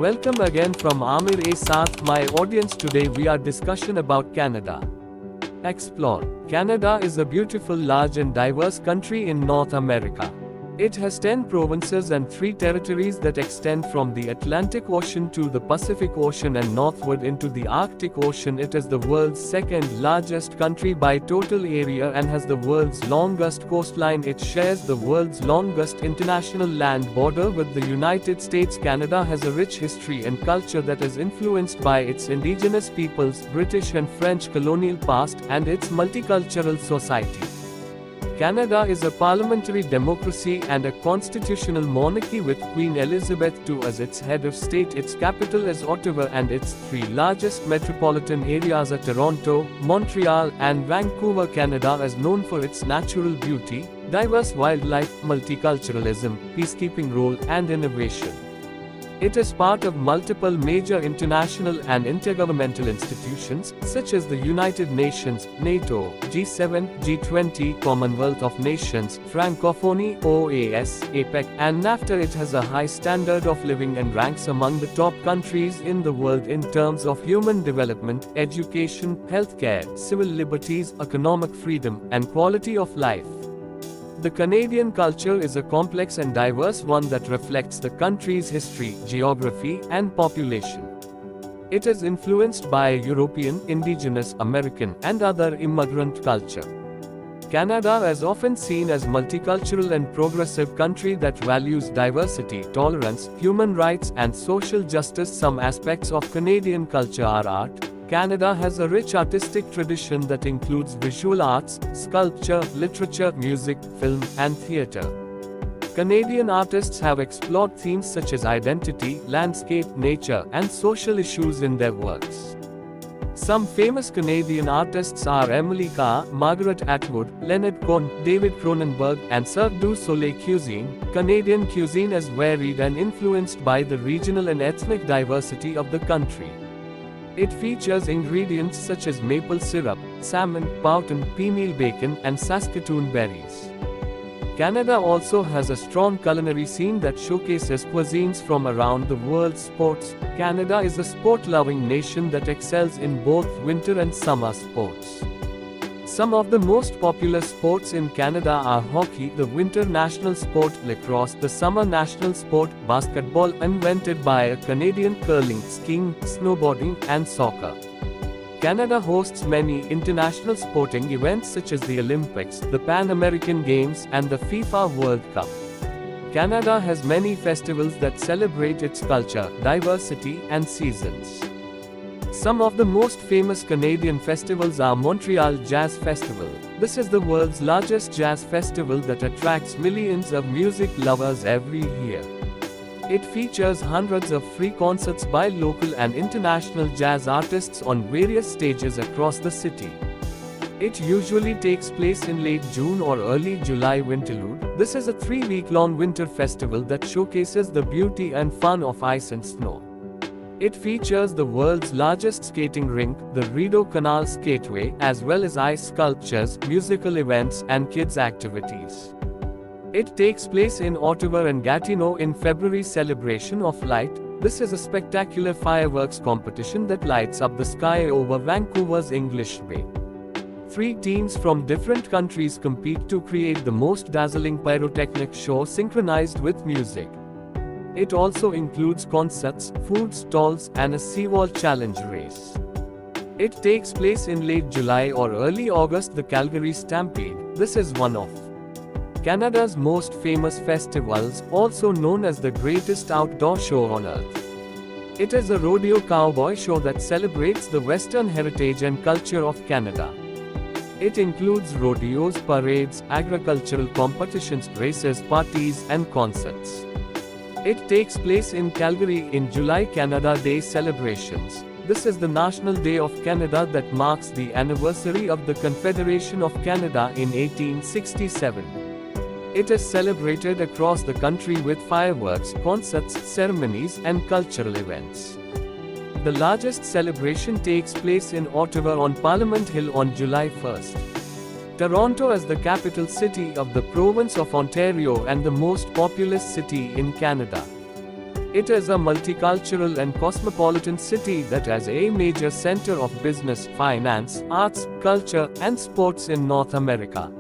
Welcome again from amirasath, my audience. Today we are discussion about Canada. Explore. Canada is a beautiful, large and diverse country in North America. It has 10 provinces and 3 territories that extend from the Atlantic Ocean to the Pacific Ocean and northward into the Arctic Ocean. It is the world's second largest country by total area and has the world's longest coastline. It shares the world's longest international land border with the United States. Canada has a rich history and culture that is influenced by its indigenous peoples, British and French colonial past, and its multicultural society. Canada is a parliamentary democracy and a constitutional monarchy with Queen Elizabeth II as its head of state. Its capital is Ottawa and its 3 largest metropolitan areas are Toronto, Montreal, and Vancouver. Canada is known for its natural beauty, diverse wildlife, multiculturalism, peacekeeping role, and innovation. It is part of multiple major international and intergovernmental institutions, such as the United Nations, NATO, G7, G20, Commonwealth of Nations, Francophonie, OAS, APEC, and NAFTA. It has a high standard of living and ranks among the top countries in the world in terms of human development, education, healthcare, civil liberties, economic freedom, and quality of life. The Canadian culture is a complex and diverse one that reflects the country's history, geography, and population. It is influenced by European, Indigenous, American, and other immigrant culture. Canada is often seen as multicultural and progressive country that values diversity, tolerance, human rights, and social justice. Some aspects of Canadian culture are art. Canada has a rich artistic tradition that includes visual arts, sculpture, literature, music, film, and theatre. Canadian artists have explored themes such as identity, landscape, nature, and social issues in their works. Some famous Canadian artists are Emily Carr, Margaret Atwood, Leonard Cohen, David Cronenberg, and Cirque du Soleil. Cuisine. Canadian cuisine is varied and influenced by the regional and ethnic diversity of the country. It features ingredients such as maple syrup, salmon, Powhatan, peameal bacon, and Saskatoon berries. Canada also has a strong culinary scene that showcases cuisines from around the world. Sports. Canada is a sport-loving nation that excels in both winter and summer sports. Some of the most popular sports in Canada are hockey, the winter national sport, lacrosse, the summer national sport, basketball, invented by a Canadian, curling, skiing, snowboarding, and soccer. Canada hosts many international sporting events such as the Olympics, the Pan American Games, and the FIFA World Cup. Canada has many festivals that celebrate its culture, diversity, and seasons. Some of the most famous Canadian festivals are Montreal Jazz Festival. This is the world's largest jazz festival that attracts millions of music lovers every year. It features hundreds of free concerts by local and international jazz artists on various stages across the city. It usually takes place in late June or early July. Winterlude. This is a 3-week-long winter festival that showcases the beauty and fun of ice and snow. It features the world's largest skating rink, the Rideau Canal Skateway, as well as ice sculptures, musical events, and kids' activities. It takes place in Ottawa and Gatineau in February. Celebration of Light. This is a spectacular fireworks competition that lights up the sky over Vancouver's English Bay. 3 teams from different countries compete to create the most dazzling pyrotechnic show synchronized with music. It also includes concerts, food stalls, and a seawall challenge race. It takes place in late July or early August. The Calgary Stampede. This is one of Canada's most famous festivals, also known as the greatest outdoor show on earth. It is a rodeo cowboy show that celebrates the Western heritage and culture of Canada. It includes rodeos, parades, agricultural competitions, races, parties, and concerts. It takes place in Calgary in July. Canada Day celebrations. This is the National Day of Canada that marks the anniversary of the Confederation of Canada in 1867. It is celebrated across the country with fireworks, concerts, ceremonies, and cultural events. The largest celebration takes place in Ottawa on Parliament Hill on July 1st. Toronto is the capital city of the province of Ontario and the most populous city in Canada. It is a multicultural and cosmopolitan city that is a major center of business, finance, arts, culture, and sports in North America.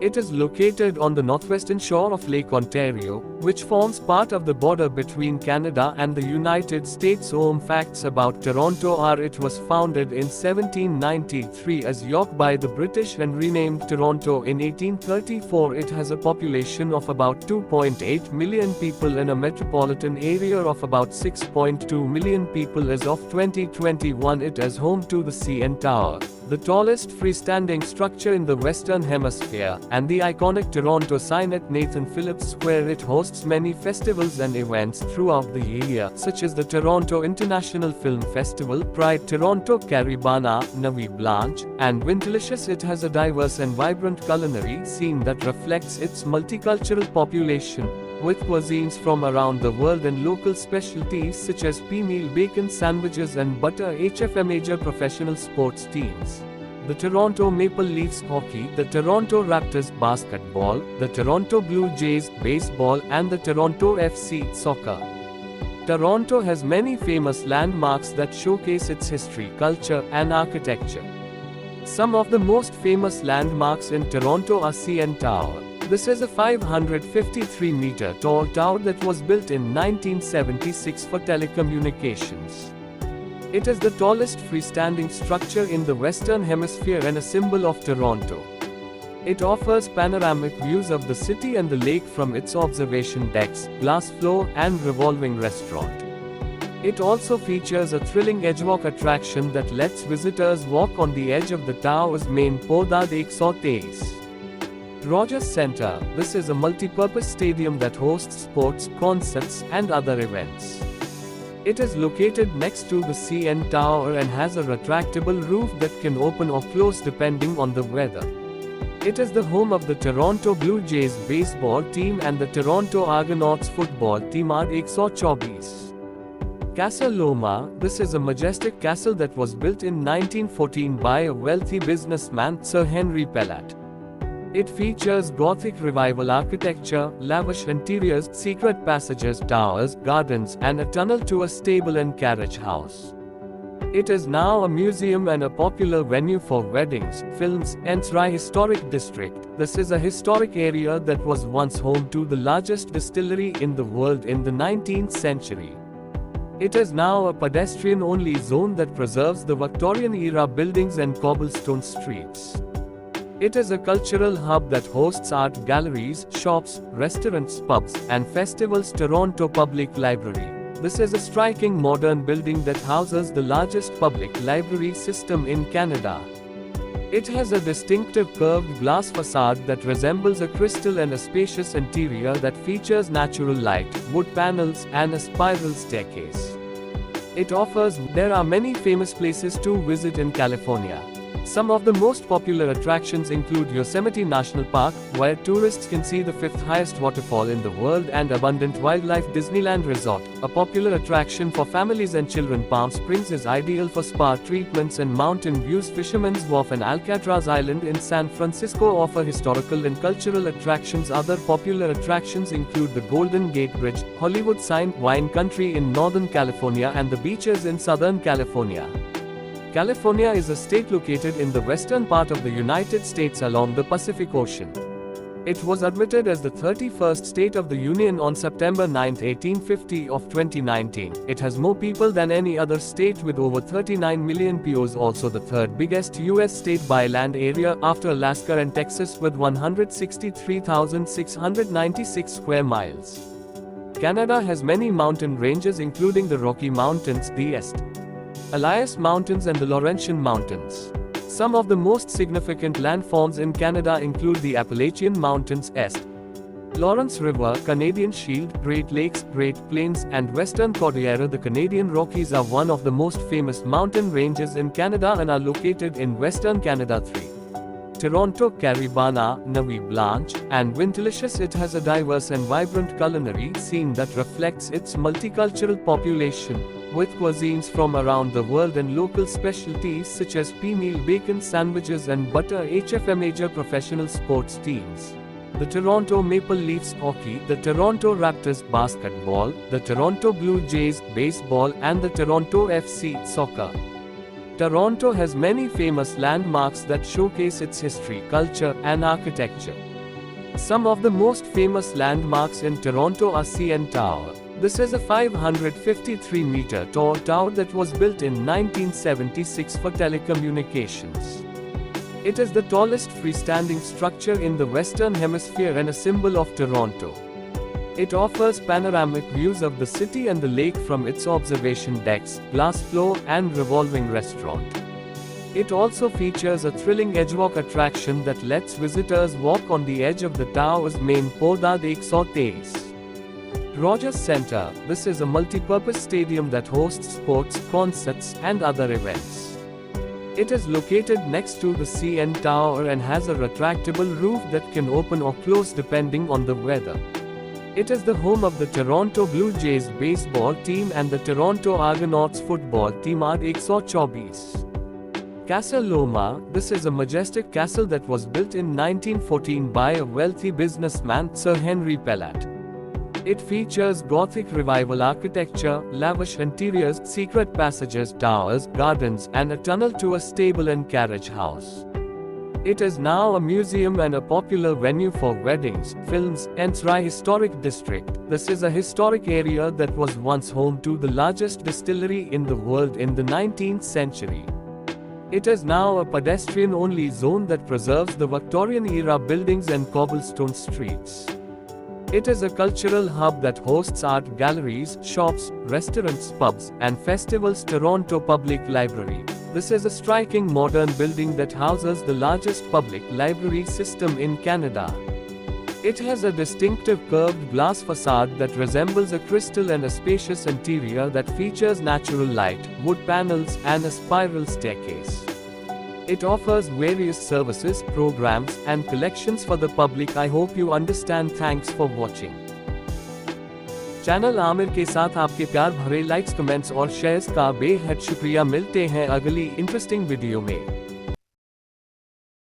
It is located on the northwestern shore of Lake Ontario, which forms part of the border between Canada and the United States. Facts about Toronto are: it was founded in 1793 as York by the British and renamed Toronto in 1834. It has a population of about 2.8 million people in a metropolitan area of about 6.2 million people. As of 2021, it is home to the CN Tower, the tallest freestanding structure in the Western Hemisphere, and the iconic Toronto sign at Nathan Phillips Square. It hosts many festivals and events throughout the year, such as the Toronto International Film Festival, Pride Toronto, Caribana, Nuit Blanche, and Winterlicious. It has a diverse and vibrant culinary scene that reflects its multicultural population, with cuisines from around the world and local specialties such as pea-meal bacon sandwiches and butter. HFM major professional sports teams: the Toronto Maple Leafs hockey, the Toronto Raptors basketball, the Toronto Blue Jays baseball, and the Toronto FC soccer. Toronto has many famous landmarks that showcase its history, culture, and architecture. Some of the most famous landmarks in Toronto are CN Tower. This is a 553-meter tall tower that was built in 1976 for telecommunications. It is the tallest freestanding structure in the Western Hemisphere and a symbol of Toronto. It offers panoramic views of the city and the lake from its observation decks, glass floor, and revolving restaurant. It also features a thrilling edgewalk attraction that lets visitors walk on the edge of the tower's main Porta d'Exortes. Rogers Centre: this is a multi-purpose stadium that hosts sports, concerts, and other events. It is located next to the CN Tower and has a retractable roof that can open or close depending on the weather. It is the home of the Toronto Blue Jays baseball team and the Toronto Argonauts football team. Castle Loma: this is a majestic castle that was built in 1914 by a wealthy businessman, Sir Henry Pellat. It features Gothic Revival architecture, lavish interiors, secret passages, towers, gardens, and a tunnel to a stable and carriage house. It is now a museum and a popular venue for weddings, films, and Sair Historic District. This is a historic area that was once home to the largest distillery in the world in the 19th century. It is now a pedestrian-only zone that preserves the Victorian-era buildings and cobblestone streets. It is a cultural hub that hosts art galleries, shops, restaurants, pubs, and festivals. Toronto Public Library: this is a striking modern building that houses the largest public library system in Canada. It has a distinctive curved glass facade that resembles a crystal and a spacious interior that features natural light, wood panels, and a spiral staircase. There are many famous places to visit in California. Some of the most popular attractions include Yosemite National Park, where tourists can see the fifth highest waterfall in the world, and abundant wildlife. Disneyland Resort, a popular attraction for families and children. Palm Springs is ideal for spa treatments and mountain views. Fisherman's Wharf and Alcatraz Island in San Francisco offer historical and cultural attractions. Other popular attractions include the Golden Gate Bridge, Hollywood Sign, Wine Country in Northern California, and the beaches in Southern California. California is a state located in the western part of the United States along the Pacific Ocean. It was admitted as the 31st state of the Union on September 9, 1850 of 2019. It has more people than any other state with over 39 million people. Also the third biggest U.S. state by land area after Alaska and Texas with 163,696 square miles. Canada has many mountain ranges including the Rocky Mountains, the Est Elias Mountains, and the Laurentian Mountains. Some of the most significant landforms in Canada include the Appalachian Mountains, Est Lawrence River, Canadian Shield, Great Lakes, Great Plains, and Western Cordillera. The Canadian Rockies are one of the most famous mountain ranges in Canada and are located in Western Canada. 3. Toronto, Caribana, Nuit Blanche, and Winterlicious. It has a diverse and vibrant culinary scene that reflects its multicultural population, with cuisines from around the world and local specialties such as pea-meal bacon sandwiches and butter. HFM major professional sports teams: the Toronto Maple Leafs hockey, the Toronto Raptors basketball, the Toronto Blue Jays baseball, and the Toronto FC soccer. Toronto has many famous landmarks that showcase its history, culture, and architecture. Some of the most famous landmarks in Toronto are CN Tower. This is a 553-meter tall tower that was built in 1976 for telecommunications. It is the tallest freestanding structure in the Western Hemisphere and a symbol of Toronto. It offers panoramic views of the city and the lake from its observation decks, glass floor, and revolving restaurant. It also features a thrilling edgewalk attraction that lets visitors walk on the edge of the tower's main Pordha de Exotes. Rogers Centre. This is a multi-purpose stadium that hosts sports, concerts, and other events. It is located next to the CN Tower and has a retractable roof that can open or close depending on the weather. It is the home of the Toronto Blue Jays baseball team and the Toronto Argonauts football team at 124. Castle Loma. This is a majestic castle that was built in 1914 by a wealthy businessman, Sir Henry Pellat. It features Gothic Revival architecture, lavish interiors, secret passages, towers, gardens, and a tunnel to a stable and carriage house. It is now a museum and a popular venue for weddings, films, and Sair Historic District. This is a historic area that was once home to the largest distillery in the world in the 19th century. It is now a pedestrian-only zone that preserves the Victorian-era buildings and cobblestone streets. It is a cultural hub that hosts art galleries, shops, restaurants, pubs, and festivals. Toronto Public Library. This is a striking modern building that houses the largest public library system in Canada. It has a distinctive curved glass facade that resembles a crystal and a spacious interior that features natural light, wood panels, and a spiral staircase. It offers various services, programs, and collections for the public. I hope you understand. Thanks for watching. Channel Aamir के साथ आपके प्यार भरे likes, comments और shares का बेहद शुक्रिया। मिलते हैं अगली इंटरेस्टिंग वीडियो में।